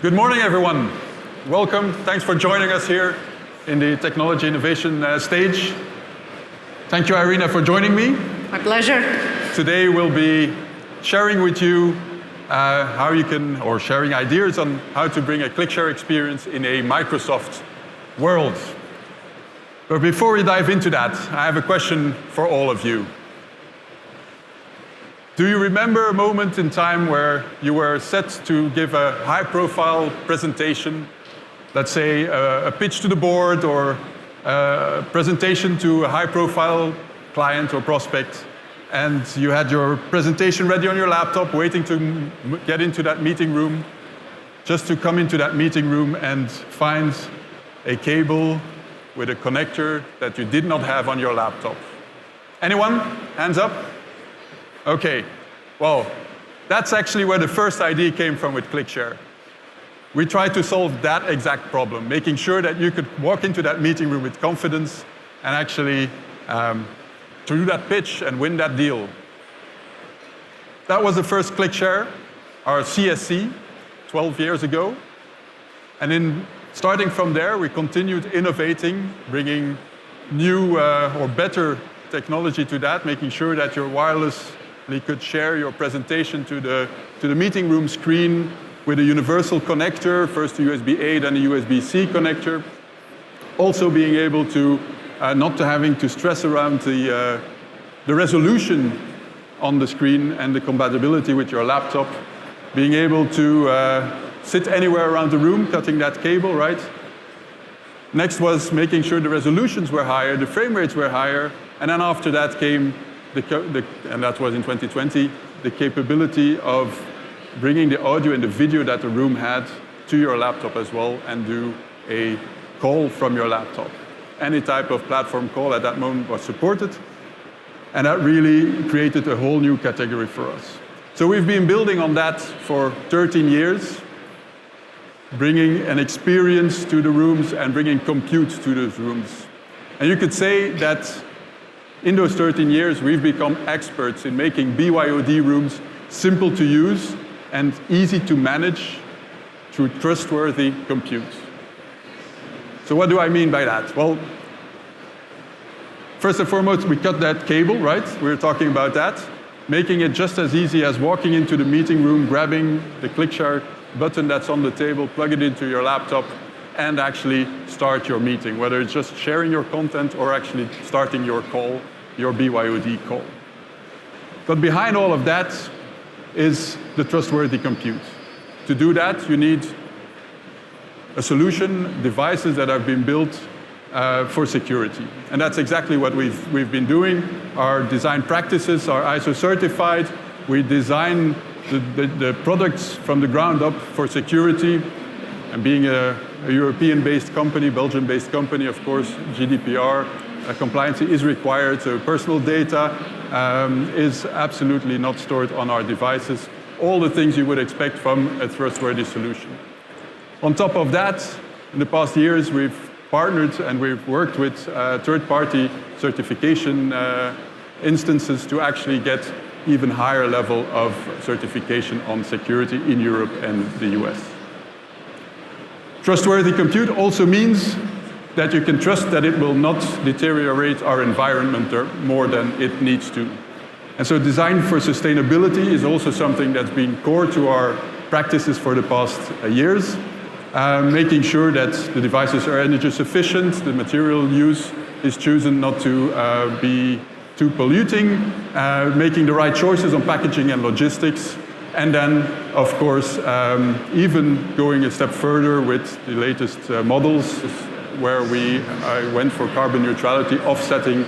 Good morning, everyone. Welcome. Thanks for joining us here in the Technology Innovation stage. Thank you, Irena, for joining me. My pleasure. Today we'll be sharing with you how you can, or sharing ideas on how to bring a ClickShare experience in a Microsoft world. But before we dive into that, I have a question for all of you. Do you remember a moment in time where you were set to give a high-profile presentation, let's say a pitch to the board or a presentation to a high-profile client or prospect, and you had your presentation ready on your laptop, waiting to get into that meeting room, just to come into that meeting room and find a cable with a connector that you did not have on your laptop? Anyone? Hands up? Okay, well, that's actually where the first idea came from with ClickShare. We tried to solve that exact problem, making sure that you could walk into that meeting room with confidence and actually do that pitch and win that deal. That was the first ClickShare, our CSC, 12 years ago. And starting from there, we continued innovating, bringing new or better technology to that, making sure that your wirelessly could share your presentation to the meeting room screen with a universal connector, first a USB-A, then a USB-C connector. Also being able to, not having to stress around the resolution on the screen and the compatibility with your laptop. Being able to sit anywhere around the room, cutting that cable, right? Next was making sure the resolutions were higher, the frame rates were higher, and then after that came, and that was in 2020, the capability of bringing the audio and the video that the room had to your laptop as well and do a call from your laptop. Any type of platform call at that moment was supported, and that really created a whole new category for us. So we've been building on that for 13 years, bringing an experience to the rooms and bringing compute to those rooms. And you could say that in those 13 years, we've become experts in making BYOD rooms simple to use and easy to manage through trustworthy compute. So what do I mean by that? Well, first and foremost, we cut that cable, right? We were talking about that, making it just as easy as walking into the meeting room, grabbing the ClickShare button that's on the table, plug it into your laptop, and actually start your meeting, whether it's just sharing your content or actually starting your call, your BYOD call. But behind all of that is the trustworthy compute. To do that, you need a solution, devices that have been built for security. And that's exactly what we've been doing. Our design practices are ISO certified. We design the products from the ground up for security. And being a European-based company, Belgian-based company, of course, GDPR compliance is required. So personal data is absolutely not stored on our devices. All the things you would expect from a trustworthy solution. On top of that, in the past years, we've partnered and we've worked with third-party certification instances to actually get even higher level of certification on security in Europe and the US. Trustworthy compute also means that you can trust that it will not deteriorate our environment more than it needs to. And so design for sustainability is also something that's been core to our practices for the past years. Making sure that the devices are energy sufficient, the material use is chosen not to be too polluting, making the right choices on packaging and logistics, and then, of course, even going a step further with the latest models, where we went for carbon neutrality, offsetting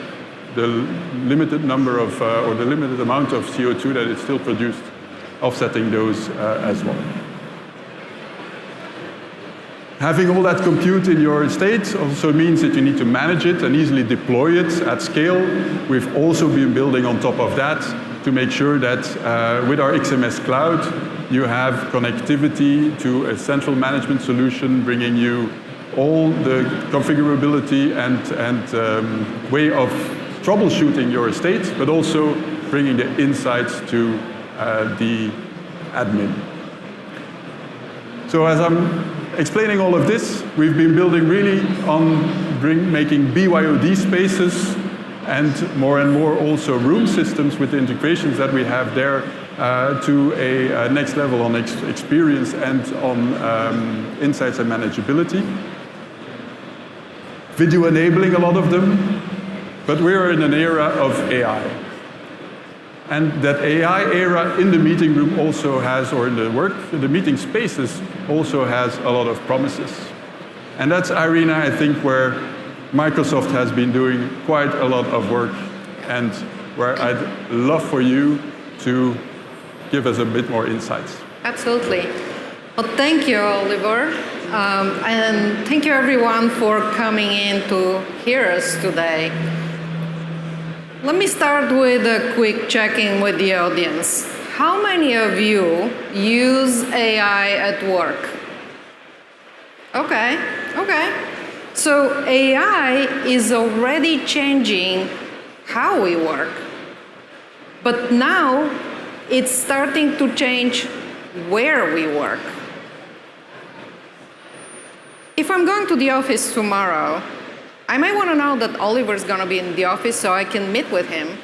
the limited number of, or the limited amount of CO2 that is still produced, offsetting those as well. Having all that compute in your estate also means that you need to manage it and easily deploy it at scale. We've also been building on top of that to make sure that with our XMS Cloud, you have connectivity to a central management solution, bringing you all the configurability and way of troubleshooting your estate, but also bringing the insights to the admin. So as I'm explaining all of this, we've been building really on making BYOD spaces and more also room systems with the integrations that we have there to a next level on experience and on insights and manageability. Video enabling a lot of them, but we're in an era of AI. And that AI era in the meeting room also has, or in the meeting spaces, also has a lot of promises. And that's, Irena, I think, where Microsoft has been doing quite a lot of work, and where I'd love for you to give us a bit more insights. Absolutely. Well, thank you, Oliver. And thank you, everyone, for coming in to hear us today. Let me start with a quick check-in with the audience. How many of you use AI at work? Okay. So AI is already changing how we work. But now it's starting to change where we work. If I'm going to the office tomorrow, I may want to know that Oliver's going to be in the office so I can meet with him.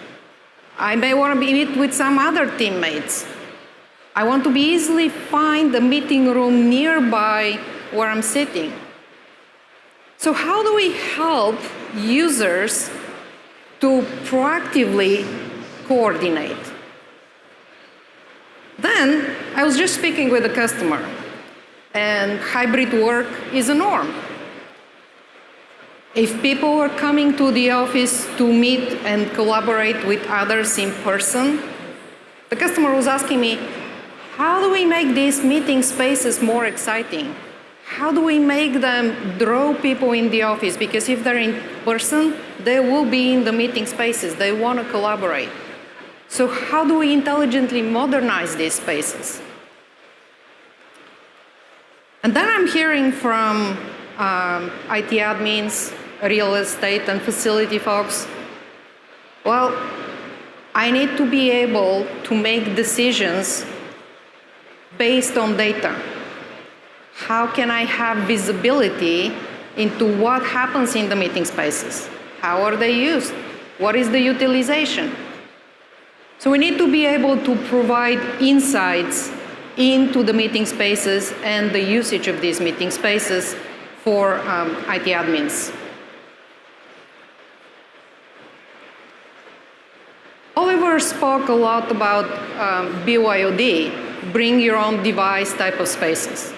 I may want to meet with some other teammates. I want to be easily find the meeting room nearby where I'm sitting. So how do we help users to proactively coordinate? Then I was just speaking with a customer, and hybrid work is a norm. If people are coming to the office to meet and collaborate with others in person, the customer was asking me, how do we make these meeting spaces more exciting? How do we make them draw people in the office? Because if they're in person, they will be in the meeting spaces. They want to collaborate. So how do we intelligently modernize these spaces? And then I'm hearing from IT admins, real estate and facility folks, well, I need to be able to make decisions based on data. How can I have visibility into what happens in the meeting spaces? How are they used? What is the utilization? So we need to be able to provide insights into the meeting spaces and the usage of these meeting spaces for IT admins. Oliver spoke a lot about BYOD, bring your own device type of spaces.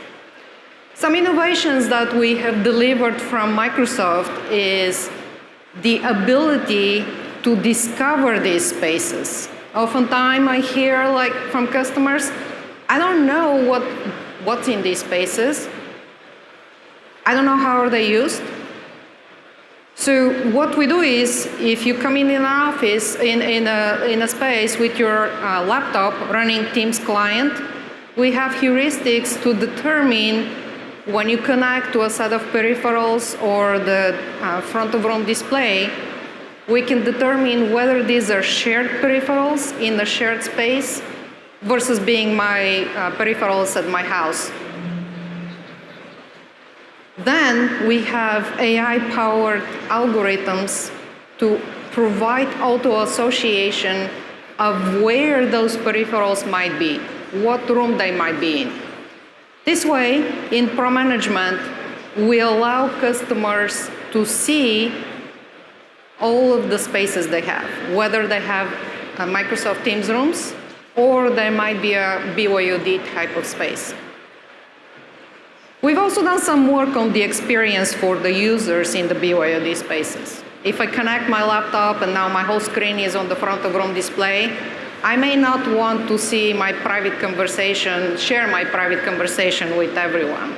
Some innovations that we have delivered from Microsoft is the ability to discover these spaces. Oftentimes I hear from customers, I don't know what's in these spaces. I don't know how are they used. So what we do is, if you come in an office, in a space with your laptop running Teams client, we have heuristics to determine when you connect to a set of peripherals or the front of room display, we can determine whether these are shared peripherals in a shared space versus being my peripherals at my house. Then we have AI-powered algorithms to provide auto-association of where those peripherals might be, what room they might be in. This way, in Pro Management, we allow customers to see all of the spaces they have, whether they have Microsoft Teams rooms or there might be a BYOD type of space. We've also done some work on the experience for the users in the BYOD spaces. If I connect my laptop and now my whole screen is on the front of room display, I may not want to see my private conversation, share my private conversation with everyone.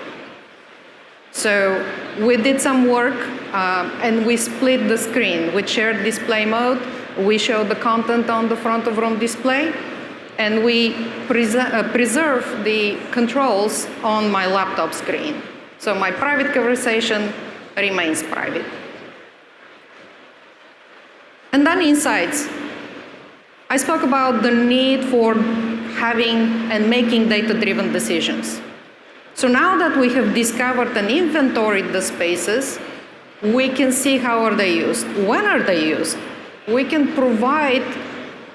So we did some work and we split the screen with shared display mode. We show the content on the front of room display, and we preserve the controls on my laptop screen. So my private conversation remains private. And then insights. I spoke about the need for having and making data-driven decisions. So now that we have discovered and inventoried the spaces, we can see how are they used, when are they used. We can provide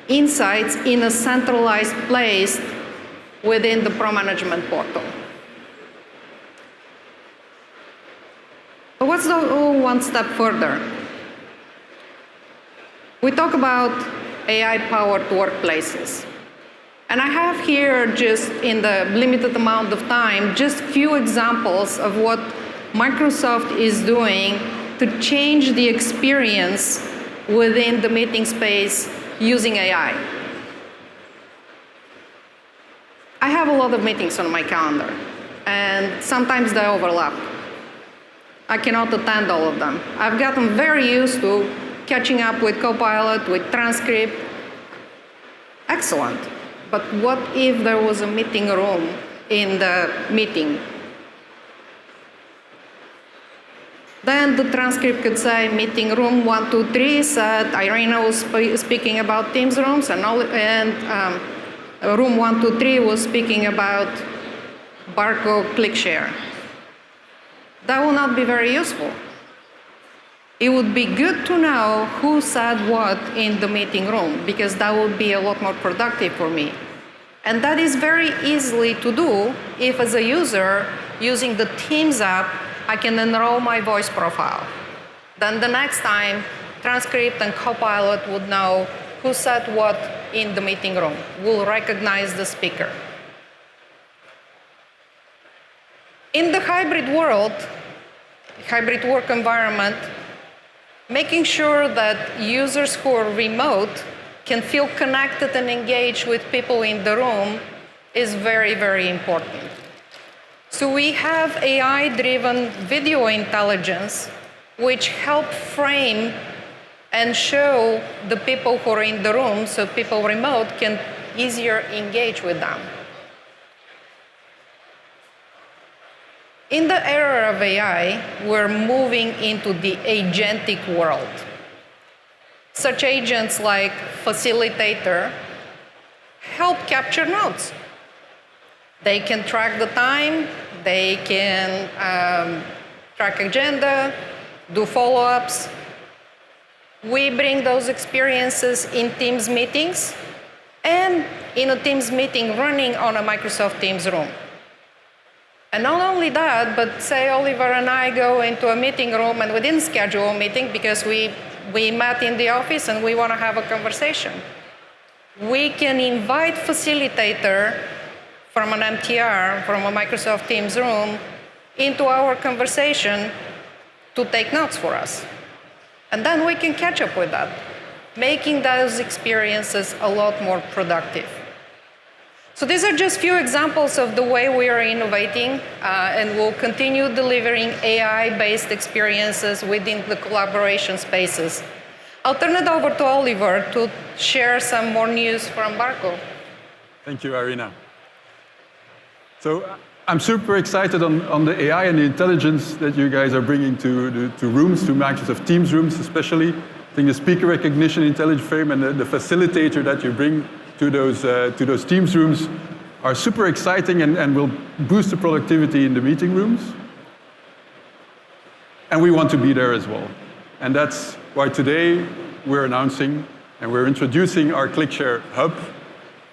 insights in a centralized place within the Pro Management portal. But let's go one step further. We talk about AI-powered workplaces. And I have here, just in the limited amount of time, just few examples of what Microsoft is doing to change the experience within the meeting space using AI. I have a lot of meetings on my calendar, and sometimes they overlap. I cannot attend all of them. I've gotten very used to catching up with Copilot, with transcript. Excellent. But what if there was a meeting room in the meeting? Then the transcript could say meeting room 123 said Irena was speaking about Teams rooms, and room 123 was speaking about Barco ClickShare. That will not be very useful. It would be good to know who said what in the meeting room, because that would be a lot more productive for me. And that is very easily to do if, as a user, using the Teams app, I can enroll my voice profile. Then the next time, transcript and Copilot would know who said what in the meeting room, will recognize the speaker. In the hybrid world, hybrid work environment, making sure that users who are remote can feel connected and engaged with people in the room is very, very important. So we have AI-driven video intelligence, which help frame and show the people who are in the room, so people remote can easier engage with them. In the era of AI, we're moving into the agentic world. Such agents like Facilitator help capture notes. They can track the time, they can track agenda, do follow-ups. We bring those experiences in Teams meetings and in a Teams meeting running on a Microsoft Teams room. And not only that, but say Oliver and I go into a meeting room and we didn't schedule a meeting because we met in the office and we want to have a conversation. We can invite Facilitator from an MTR, from a Microsoft Teams room, into our conversation to take notes for us. And then we can catch up with that, making those experiences a lot more productive. So these are just few examples of the way we are innovating, and we'll continue delivering AI-based experiences within the collaboration spaces. I'll turn it over to Oliver to share some more news from Barco. Thank you, Irena. So I'm super excited on the AI and the intelligence that you guys are bringing to rooms, to Microsoft Teams rooms especially. I think the speaker recognition intelligence frame and the facilitator that you bring to those Teams rooms are super exciting and will boost the productivity in the meeting rooms. And we want to be there as well. And that's why today we're announcing and we're introducing our ClickShare Hub,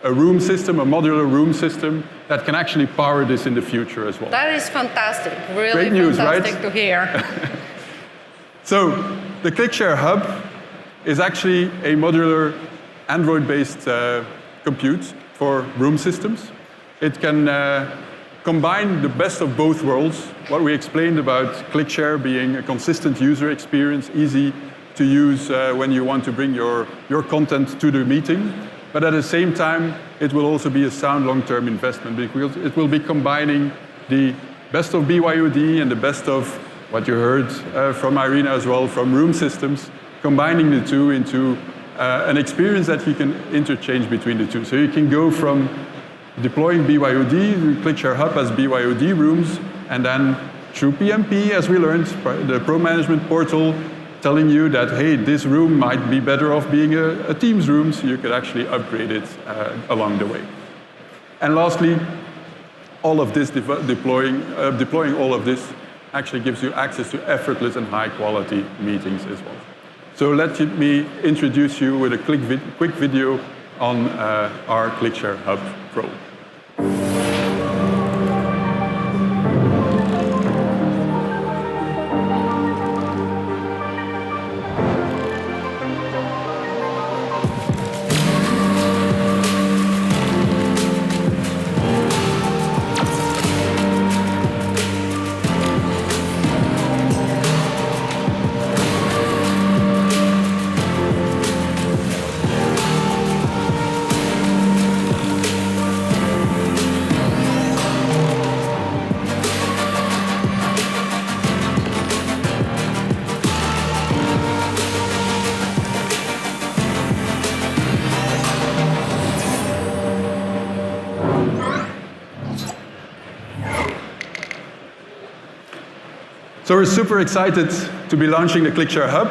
a room system, a modular room system that can actually power this in the future as well. That is fantastic, really Great news, fantastic right? to hear. So the ClickShare Hub is actually a modular Android-based compute for room systems. It can combine the best of both worlds, what we explained about ClickShare being a consistent user experience, easy to use when you want to bring your content to the meeting. But at the same time, it will also be a sound long-term investment because it will be combining the best of BYOD and the best of what you heard from Irena as well, from room systems, combining the two into an experience that you can interchange between the two. So you can go from deploying BYOD, ClickShare Hub as BYOD rooms, and then through PMP, as we learned, the Pro Management portal, telling you that, hey, this room might be better off being a Teams room, so you could actually upgrade it along the way. And lastly, all of this, deploying all of this actually gives you access to effortless and high-quality meetings as well. So let me introduce you with a quick video on our ClickShare Hub Pro. So we're super excited to be launching the ClickShare Hub.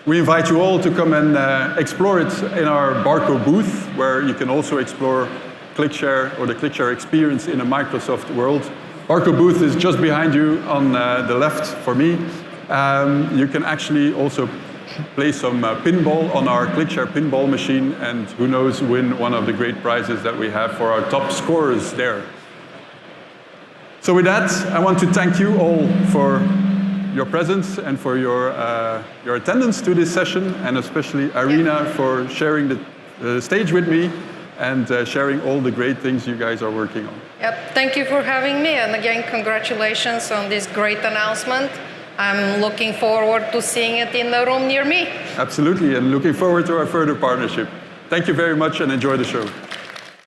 We invite you all to come and explore it in our Barco booth, where you can also explore ClickShare or the ClickShare experience in a Microsoft world. Barco booth is just behind you on the left for me. You can actually also play some pinball on our ClickShare pinball machine, and who knows, win one of the great prizes that we have for our top scorers there. So with that, I want to thank you all for your presence and for your attendance to this session, and especially Irena for sharing the stage with me and sharing all the great things you guys are working on. Yep, thank you for having me, and again, congratulations on this great announcement. I'm looking forward to seeing it in the room near me. Absolutely, and looking forward to our further partnership. Thank you very much and enjoy the show.